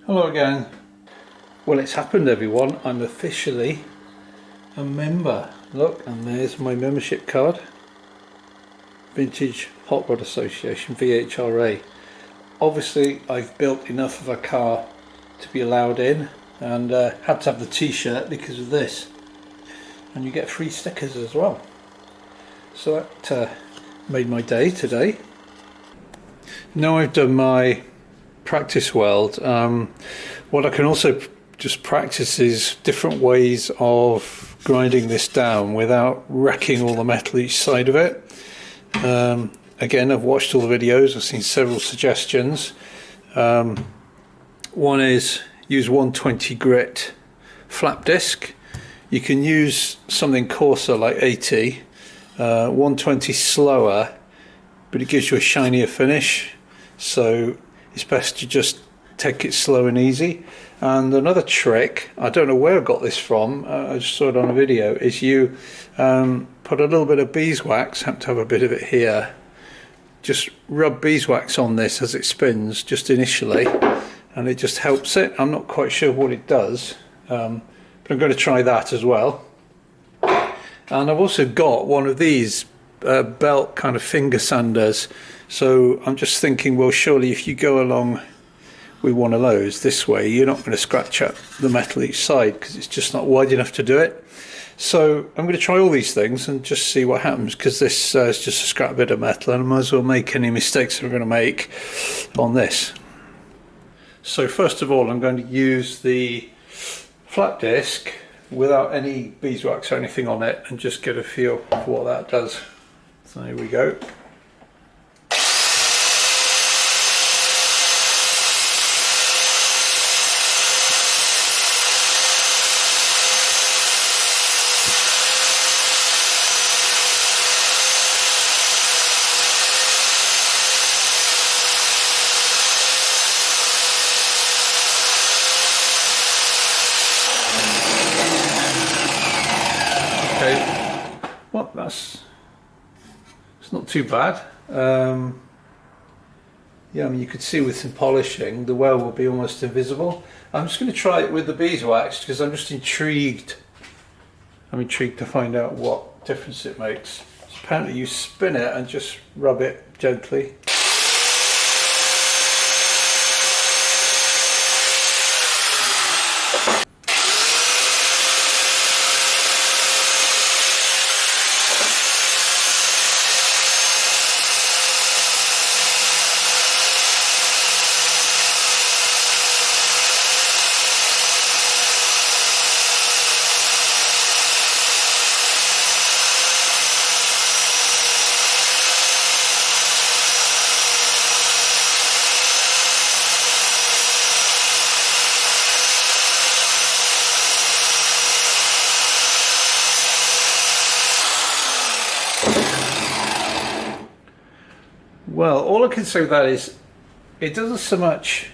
Hello again. Well, it's happened, everyone. I'm officially a member. Look, and there's my membership card. Vintage Hot Rod Association, VHRA. Obviously, I've built enough of a car to be allowed in, and had to have the t-shirt because of this. And you get free stickers as well. So that made my day today. Now I've done my practice weld, what I can also just practice is different ways of grinding this down without wrecking all the metal each side of it. Again, I've watched all the videos, I've seen several suggestions. One is use 120 grit flap disc. You can use something coarser like 80, 120 slower, but it gives you a shinier finish, so it's best to just take it slow and easy. And another trick, I don't know where I got this from, I just saw it on a video, is you put a little bit of beeswax, happen to have a bit of it here, just rub beeswax on this as it spins just initially, and it just helps it. I'm not quite sure what it does, but I'm going to try that as well. And I've also got one of these belt kind of finger sanders, so I'm just thinking, well, surely if you go along with one of those this way, you're not going to scratch up the metal each side because it's just not wide enough to do it. So I'm going to try all these things and just see what happens, because this is just a scrap bit of metal and I might as well make any mistakes I'm going to make on this. So first of all, I'm going to use the flap disc without any beeswax or anything on it and just get a feel for what that does. So here we go. Okay, well, it's not too bad. Yeah, I mean, you could see with some polishing the weld will be almost invisible. I'm just going to try it with the beeswax because I'm just intrigued. I'm intrigued to find out what difference it makes. So apparently you spin it and just rub it gently. Well, all I can say with that is it doesn't so much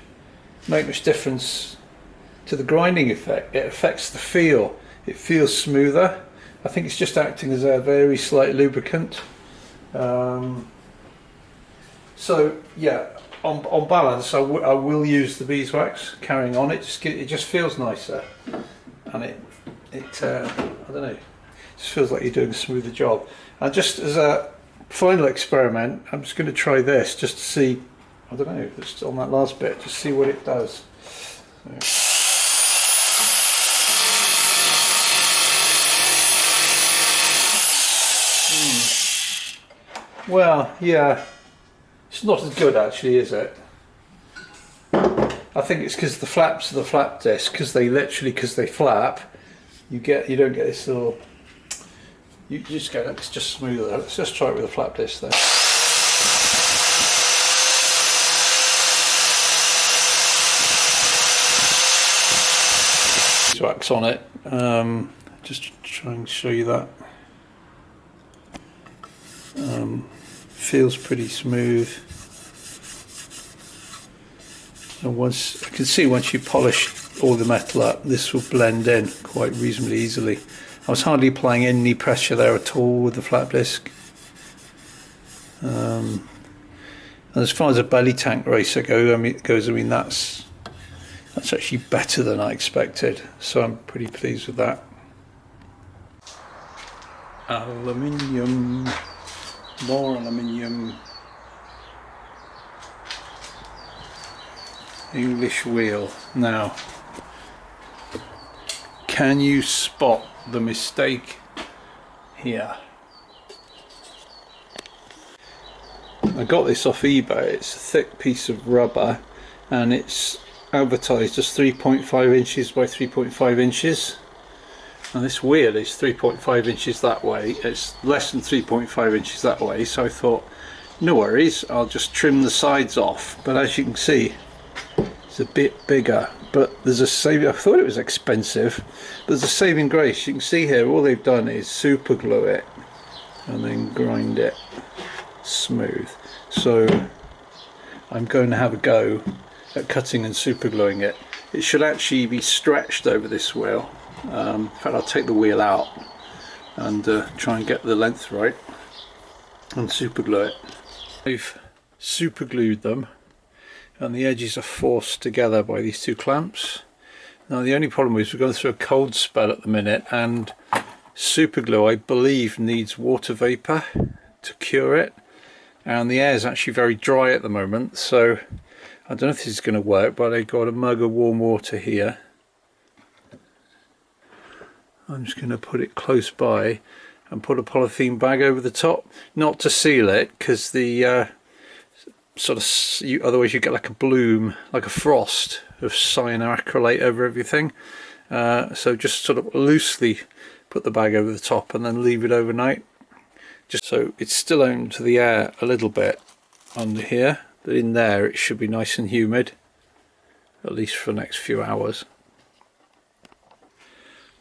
make much difference to the grinding effect. It affects the feel. It feels smoother. I think it's just acting as a very slight lubricant. So yeah, on balance, I will use the beeswax. Carrying on, it just feels nicer, and I don't know, it just feels like you're doing a smoother job. And just as a final experiment, I'm just going to try this just to see, I don't know, just on that last bit, just see what it does. Well, yeah, it's not as good actually, is it? I think it's because the flaps of the flap disc, because they flap, you don't get this little. You just get it's just smoother. Let's just try it with a flap disc there. Wax on it. Just try and show you that. Feels pretty smooth. And once I can see, once you polish all the metal up, this will blend in quite reasonably easily. I was hardly applying any pressure there at all with the flap disc. And as far as a belly tank racer goes, I mean that's That's actually better than I expected, so I'm pretty pleased with that. Aluminium, more aluminium. English wheel. Now, can you spot the mistake here? I got this off eBay. It's a thick piece of rubber and it's advertised as 3.5 inches by 3.5 inches. And this wheel is 3.5 inches that way. It's less than 3.5 inches that way, so I thought, no worries, I'll just trim the sides off. But as you can see, it's a bit bigger, but there's a saving. I thought it was expensive. There's a saving grace. You can see here, all they've done is super glue it and then grind it smooth. So I'm going to have a go at cutting and super gluing it. It should actually be stretched over this wheel. In fact, I'll take the wheel out and try and get the length right and super glue it. I've super glued them and the edges are forced together by these two clamps. Now the only problem is we're going through a cold spell at the minute, and super glue, I believe, needs water vapor to cure it, and the air is actually very dry at the moment, so I don't know if this is going to work, but I've got a mug of warm water here. I'm just going to put it close by and put a polythene bag over the top, not to seal it, because the otherwise you get like a bloom, like a frost of cyanoacrylate over everything. So just sort of loosely put the bag over the top and then leave it overnight, just so it's still open to the air a little bit under here, but in there it should be nice and humid, at least for the next few hours.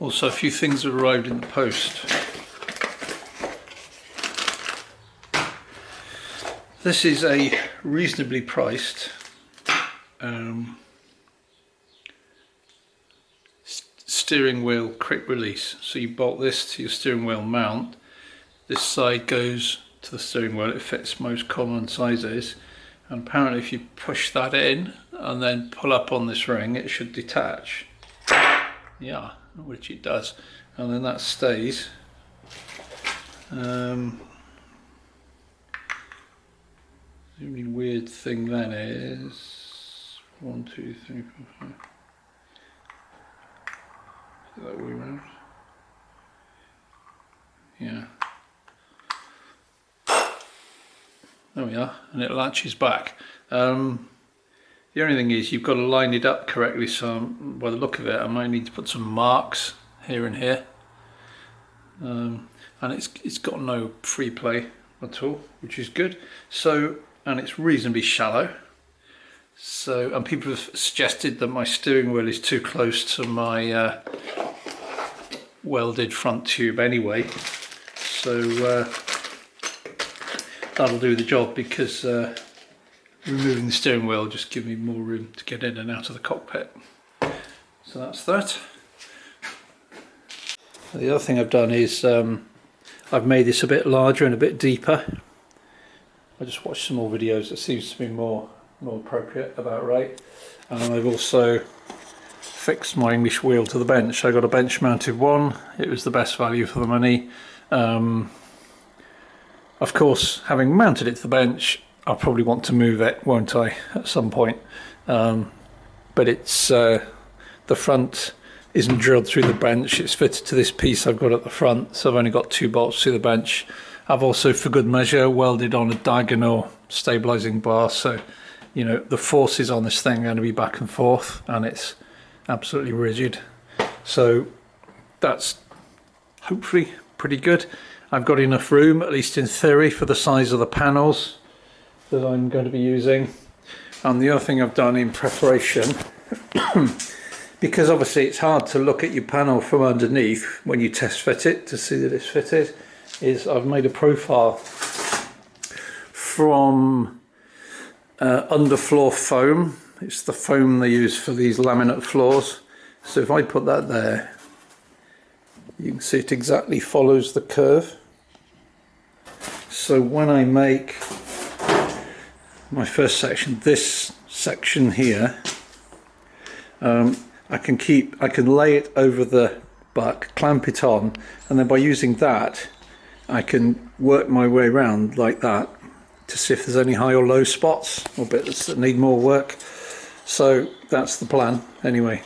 Also, a few things have arrived in the post. This is a reasonably priced steering wheel quick release. So you bolt this to your steering wheel mount. This side goes to the steering wheel. It fits most common sizes. And apparently if you push that in and then pull up on this ring, it should detach. Yeah, which it does. And then that stays. The only weird thing then is 1, 2, 3, 4, 5. Is it that way around? Yeah. There we are, and it latches back. The only thing is you've got to line it up correctly, so by the look of it I might need to put some marks here and here. And it's got no free play at all, which is good. So, and it's reasonably shallow. So, and people have suggested that my steering wheel is too close to my welded front tube anyway. So that'll do the job, because removing the steering wheel just gives me more room to get in and out of the cockpit. So that's that. The other thing I've done is I've made this a bit larger and a bit deeper. I just watched some more videos. It seems to be more appropriate, about right. And I've also fixed my English wheel to the bench. I got a bench mounted one. It was the best value for the money. Of course, having mounted it to the bench, I'll probably want to move it, won't I, at some point. But it's the front isn't drilled through the bench. It's fitted to this piece I've got at the front, so I've only got 2 bolts through the bench. I've also, for good measure, welded on a diagonal stabilizing bar, so you know the forces on this thing are going to be back and forth, and it's absolutely rigid. So that's hopefully pretty good. I've got enough room, at least in theory, for the size of the panels that I'm going to be using. And the other thing I've done in preparation, because obviously it's hard to look at your panel from underneath when you test fit it to see that it's fitted, is I've made a profile from underfloor foam. It's the foam they use for these laminate floors. So if I put that there, you can see it exactly follows the curve. So when I make my first section, this section here, I can lay it over the buck, clamp it on, and then by using that I can work my way around like that to see if there's any high or low spots or bits that need more work. So that's the plan anyway.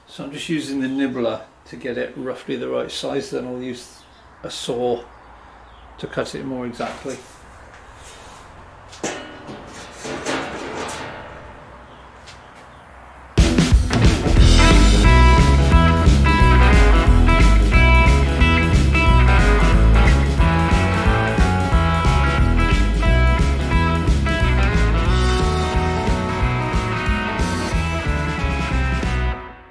So I'm just using the nibbler to get it roughly the right size, then I'll use a saw to cut it more exactly.